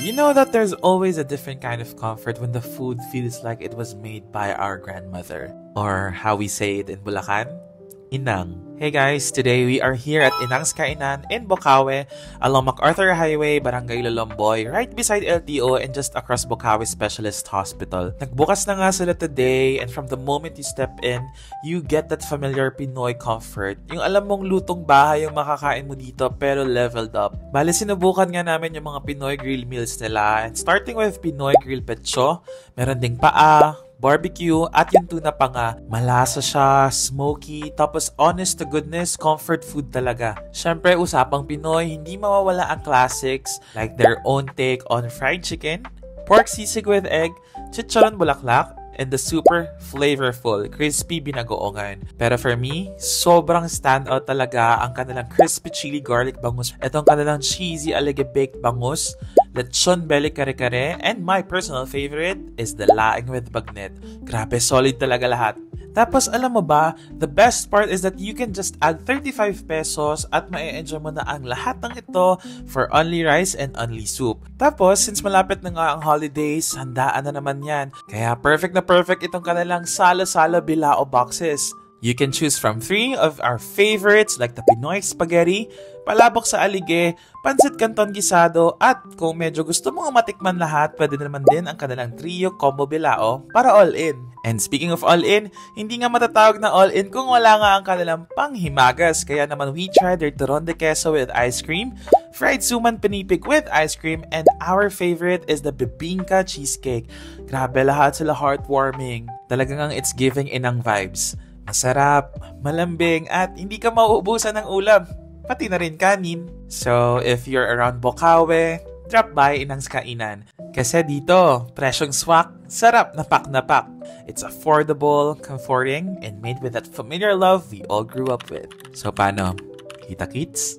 You know that there's always a different kind of comfort when the food feels like it was made by our grandmother. Or how we say it in Bulacan, Inang. Hey guys, today we are here at Inang's Kainan in Bocaue along MacArthur Highway, Barangay Lolomboy, right beside LTO and just across Bocaue Specialist Hospital. Nagbukas na nga sila today, and from the moment you step in, you get that familiar Pinoy comfort. Yung alam mong lutong bahay yung makakain mo dito pero leveled up. Bale, sinubukan nga namin yung mga Pinoy grill meals nila, and starting with Pinoy grill petso, meron ding paa, barbecue, at yung tuna pa nga. Malasa siya, smoky, tapos honest to goodness, comfort food talaga. Syempre, usapang Pinoy, hindi mawawala ang classics like their own take on fried chicken, pork sisig with egg, chicharon bulaklak, and the super flavorful, crispy binagoongan. Pero for me, sobrang standout talaga ang kanilang crispy chili garlic bangus. Itong kanilang cheesy alige baked bangus, lechon belly kare-kare, and my personal favorite is the laing with bagnet. Grabe, solid talaga lahat. Tapos alam mo ba, the best part is that you can just add 35 pesos at ma-enjoy mo na ang lahat ng ito for only rice and only soup. Tapos, since malapit na nga ang holidays, handaan na naman yan. Kaya perfect na perfect itong kanilang salo-salo bilao boxes. You can choose from 3 of our favorites like the Pinoy Spaghetti, palabok sa alige, pansit canton gisado, at kung medyo gusto mong matikman lahat, pwede naman din ang kanilang trio combo bilao para all-in. And speaking of all-in, hindi nga matatawag na all-in kung wala nga ang kanilang panghimagas. Kaya naman we tried their turon de queso with ice cream, fried suman pinipig with ice cream, and our favorite is the bibingka cheesecake. Grabe, lahat sila heartwarming. Talagang it's giving Inang vibes. Masarap, malambing, at hindi ka mauubusan ng ulam. Pati na rin kanin. So, if you're around Bocaue, drop by Inang's Kainan. Kasi dito, presyong swak, sarap na pak. It's affordable, comforting, and made with that familiar love we all grew up with. So, paano? Kita-kits?